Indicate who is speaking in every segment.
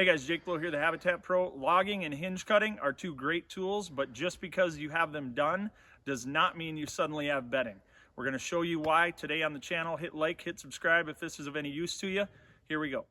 Speaker 1: Hey guys, Jake Blow here, the Habitat Pro. Logging and hinge cutting are two great tools, but just because you have them done does not mean you suddenly have bedding. We're going to show you why today on the channel. Hit like, hit subscribe if this is of any use to you. Here we go.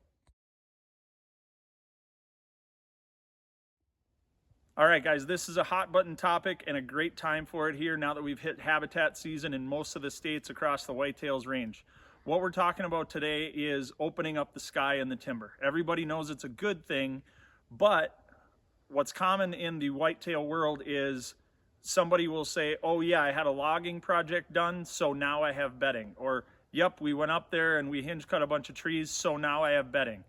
Speaker 1: All right, guys, this is a hot button topic and a great time for it here now that we've hit habitat season in most of the states across the whitetails range. What we're talking about today is opening up the sky and the timber. Everybody knows it's a good thing, but what's common in the whitetail world is somebody will say, oh yeah, I had a logging project done, so now I have bedding. Or, yep, we went up there and we hinge cut a bunch of trees, so now I have bedding.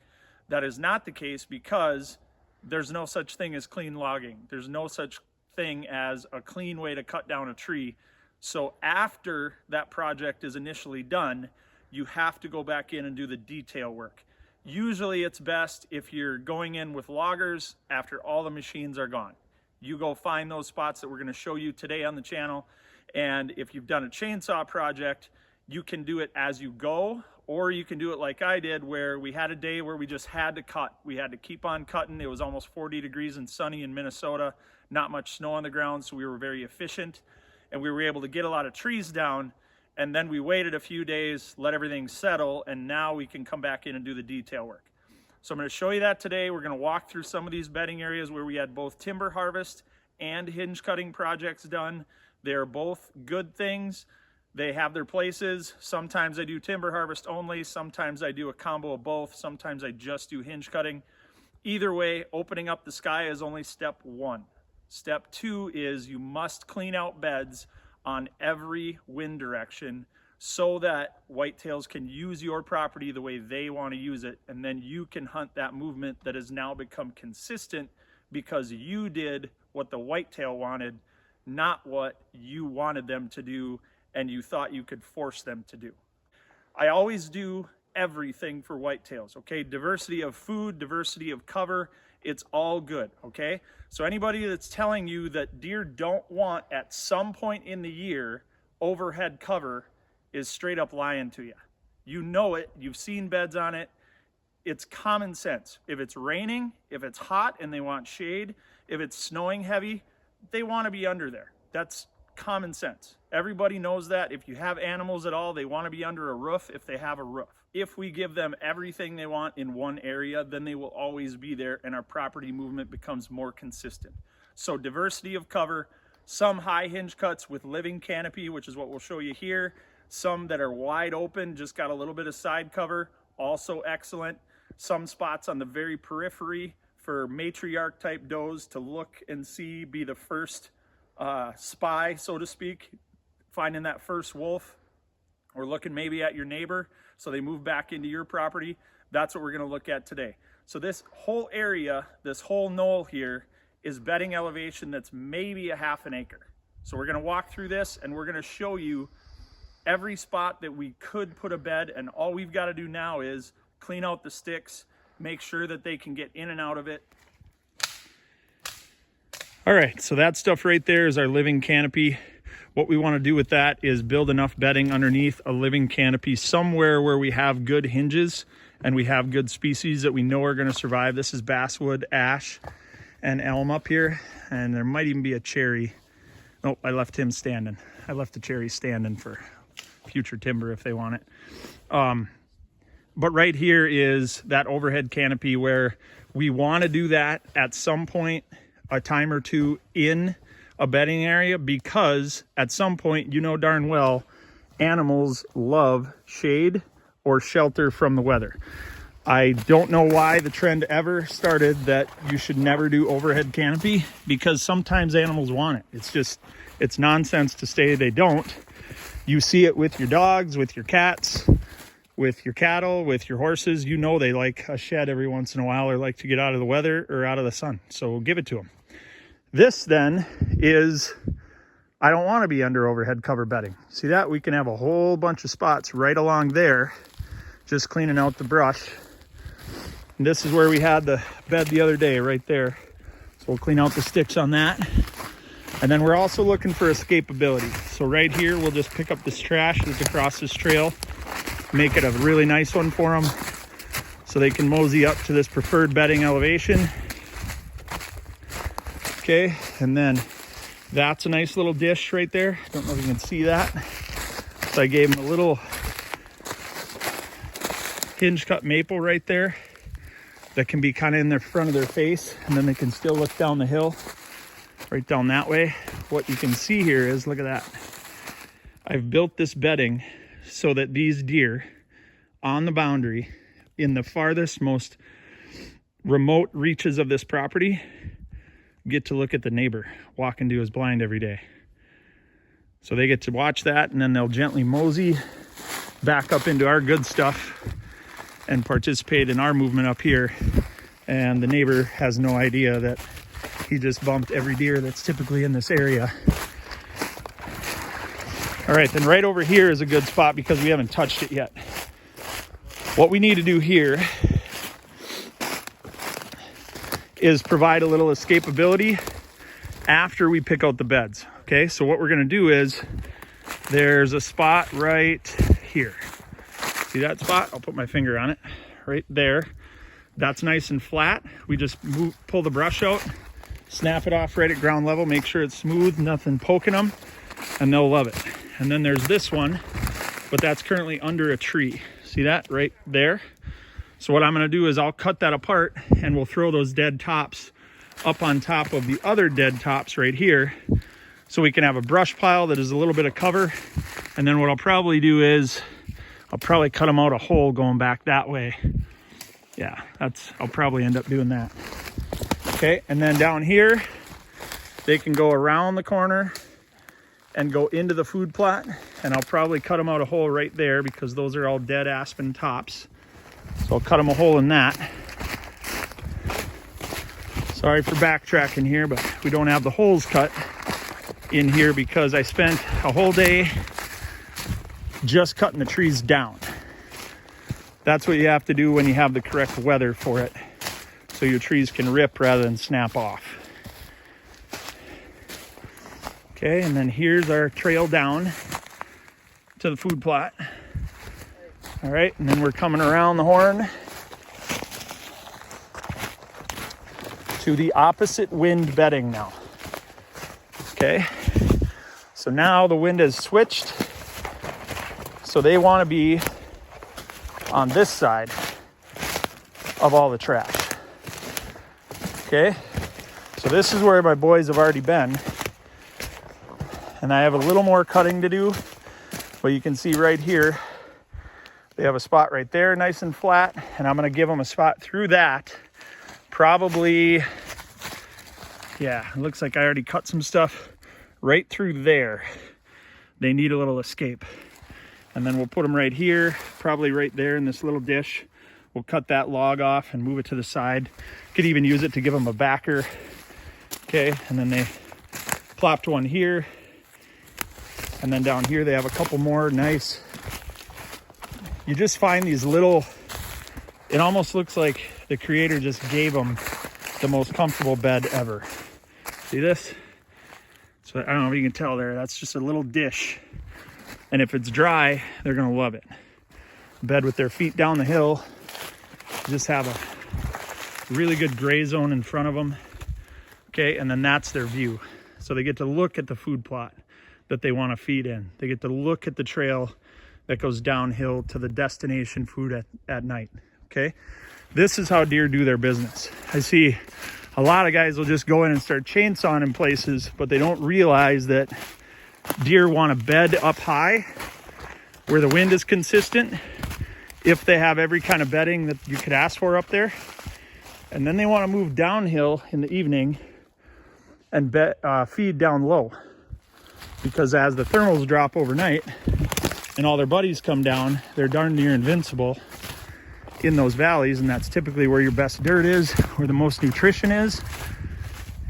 Speaker 1: That is not the case because there's no such thing as clean logging. There's no such thing as a clean way to cut down a tree. So after that project is initially done, you have to go back in and do the detail work. Usually it's best if you're going in with loggers after all the machines are gone. You go find those spots that we're going to show you today on the channel. And if you've done a chainsaw project, you can do it as you go, or you can do it like I did, where we had a day where we just had to cut. We had to keep on cutting. It was almost 40 degrees and sunny in Minnesota, not much snow on the ground, so we were very efficient. And we were able to get a lot of trees down. And then we waited a few days, let everything settle, and now we can come back in and do the detail work. So I'm going to show you that today. We're going to walk through some of these bedding areas where we had both timber harvest and hinge cutting projects done. They're both good things. They have their places. Sometimes I do timber harvest only. Sometimes I do a combo of both. Sometimes I just do hinge cutting. Either way, opening up the sky is only step one. Step two is you must clean out beds on every wind direction so that whitetails can use your property the way they want to use it, and then you can hunt that movement that has now become consistent because you did what the whitetail wanted, not what you wanted them to do and you thought you could force them to do. I always do everything for whitetails, okay? Diversity of food, diversity of cover, it's all good, okay? So anybody that's telling you that deer don't want at some point in the year overhead cover is straight up lying to you. You know it, you've seen beds on it. It's common sense. If it's raining, if it's hot and they want shade, if it's snowing heavy, they want to be under there. That's common sense. Everybody knows that. If you have animals at all, they want to be under a roof if they have a roof. If we give them everything they want in one area, then they will always be there and our property movement becomes more consistent. So diversity of cover, some high hinge cuts with living canopy, which is what we'll show you here. Some that are wide open, just got a little bit of side cover, also excellent. Some spots on the very periphery for matriarch type does to look and see, be the first spy, so to speak, finding that first wolf, or looking maybe at your neighbor so they move back into your property. That's what we're going to look at today. So this whole area, this whole knoll here, is bedding elevation that's maybe a half an acre. So we're going to walk through this and we're going to show you every spot that we could put a bed, and all we've got to do now is clean out the sticks, make sure that they can get in and out of it. All right, so that stuff right there is our living canopy. What we want to do with that is build enough bedding underneath a living canopy somewhere where we have good hinges and we have good species that we know are going to survive. This is basswood, ash, and elm up here, and there might even be a cherry. Nope, I left him standing. I left the cherry standing for future timber if they want it. But right here is that overhead canopy where we want to do that at some point, a time or two in a bedding area, because at some point, you know darn well, animals love shade or shelter from the weather. I don't know why the trend ever started that you should never do overhead canopy, because sometimes animals want it. It's nonsense to say they don't. You see it with your dogs, with your cats, with your cattle, with your horses. You know they like a shed every once in a while or like to get out of the weather or out of the sun. So give it to them. This then is, I don't want to be under overhead cover bedding. See that? We can have a whole bunch of spots right along there, just cleaning out the brush. And this is where we had the bed the other day, right there. So we'll clean out the sticks on that. And then we're also looking for escapability. So right here, we'll just pick up this trash that's across this trail, make it a really nice one for them. so they can mosey up to this preferred bedding elevation. Okay, and then that's a nice little dish right there. Don't know if you can see that. So I gave them a little hinge cut maple right there that can be kind of in the front of their face, and then they can still look down the hill right down that way. What you can see here is, look at that. I've built this bedding so that these deer on the boundary in the farthest, most remote reaches of this property get to look at the neighbor walk into his blind every day. So they get to watch that, and then they'll gently mosey back up into our good stuff and participate in our movement up here. And the neighbor has no idea that he just bumped every deer that's typically in this area. All right, then right over here is a good spot because we haven't touched it yet. What we need to do here is provide a little escapability after we pick out the beds. Okay, so what we're gonna do is, there's a spot right here. See that spot? I'll put my finger on it, right there. That's nice and flat. We just pull the brush out, snap it off right at ground level, make sure it's smooth, nothing poking them, and they'll love it. And then there's this one, but that's currently under a tree. See that right there? So what I'm gonna do is I'll cut that apart, and we'll throw those dead tops up on top of the other dead tops right here, so we can have a brush pile that is a little bit of cover. And then what I'll probably do is I'll probably cut them out a hole going back that way. Yeah, I'll probably end up doing that. Okay, and then down here, they can go around the corner and go into the food plot, and I'll probably cut them out a hole right there because those are all dead aspen tops. So I'll cut them a hole in that. Sorry for backtracking here, but we don't have the holes cut in here because I spent a whole day just cutting the trees down. That's what you have to do when you have the correct weather for it, so your trees can rip rather than snap off. Okay, and then here's our trail down to the food plot. All right, and then we're coming around the horn to the opposite wind bedding now. Okay, so now the wind has switched, so they want to be on this side of all the trash. Okay, so this is where my boys have already been, and I have a little more cutting to do, but you can see right here they have a spot right there nice and flat, and I'm going to give them a spot through that. Probably, yeah, it looks like I already cut some stuff right through there. They need a little escape. And then we'll put them right here, probably right there in this little dish. We'll cut that log off and move it to the side. Could even use it to give them a backer. Okay, and then they plopped one here. And then down here they have a couple more nice. You just find these little, it almost looks like the creator just gave them the most comfortable bed ever. See this? So I don't know if you can tell there, that's just a little dish. And if it's dry, they're gonna love it. Bed with their feet down the hill, just have a really good gray zone in front of them. Okay, and then that's their view. So they get to look at the food plot that they wanna feed in. They get to look at the trail that goes downhill to the destination food at night, okay? This is how deer do their business. I see a lot of guys will just go in and start chainsawing in places, but they don't realize that deer want to bed up high where the wind is consistent if they have every kind of bedding that you could ask for up there. And then they want to move downhill in the evening and feed down low, because as the thermals drop overnight and all their buddies come down, they're darn near invincible in those valleys, and that's typically where your best dirt is, where the most nutrition is,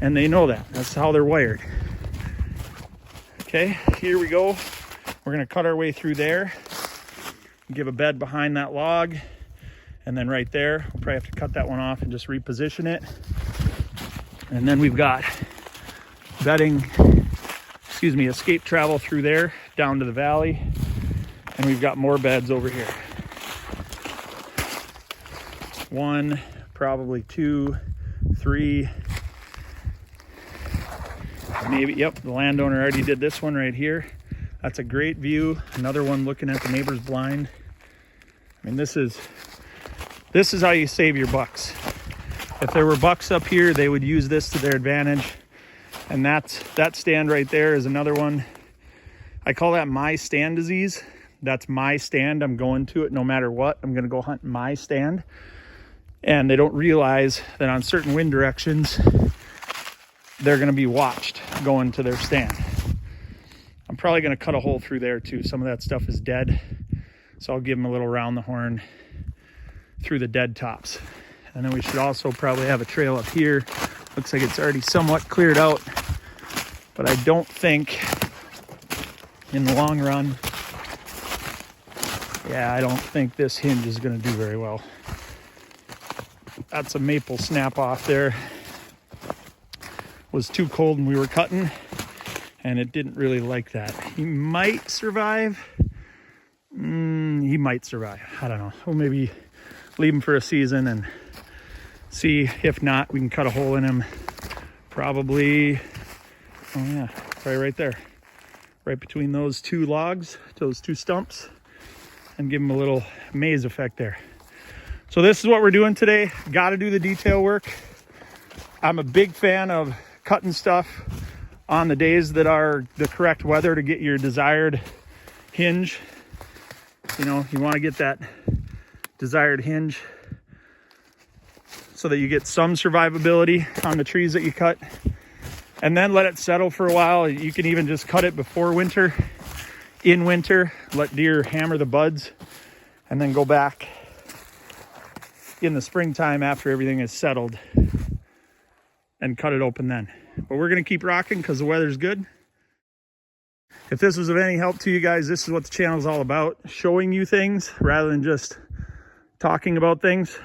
Speaker 1: and they know that. That's how they're wired. Okay, here we go. We're gonna cut our way through there, give a bed behind that log, and then right there, we'll probably have to cut that one off and just reposition it. And then we've got bedding, escape travel through there, down to the valley, and we've got more beds over here. 1, probably 2, 3, maybe. Yep, the landowner already did this one right here. That's a great view. Another one looking at the neighbor's blind. I mean, this is how you save your bucks. If there were bucks up here, they would use this to their advantage. And that stand right there is another one. I call that my stand disease. That's my stand. I'm going to it no matter what. I'm going to go hunt my stand. And they don't realize that on certain wind directions, they're going to be watched going to their stand. I'm probably going to cut a hole through there too. Some of that stuff is dead. So I'll give them a little round the horn through the dead tops. And then we should also probably have a trail up here. Looks like it's already somewhat cleared out. But I don't think in the long run, yeah, I don't think this hinge is going to do very well. That's a maple snap off there. Was too cold when we were cutting, and it didn't really like that. He might survive. He might survive. I don't know. We'll maybe leave him for a season and see. If not, we can cut a hole in him. Probably, oh yeah, probably right there. Right between those two logs, those two stumps, and give him a little maze effect there. So this is what we're doing today. Got to do the detail work. I'm a big fan of cutting stuff on the days that are the correct weather to get your desired hinge. You know, you want to get that desired hinge so that you get some survivability on the trees that you cut, and then let it settle for a while. You can even just cut it before winter, in winter, let deer hammer the buds, and then go back in the springtime after everything is settled and cut it open then. But we're going to keep rocking because the weather's good. If this was of any help to you guys, this is what the channel is all about. Showing you things rather than just talking about things.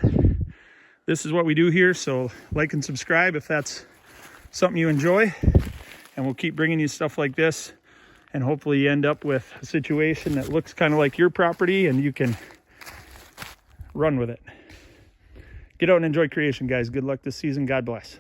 Speaker 1: This is what we do here. So like and subscribe if that's something you enjoy. And we'll keep bringing you stuff like this. And hopefully you end up with a situation that looks kind of like your property and you can run with it. Get out and enjoy creation, guys. Good luck this season. God bless.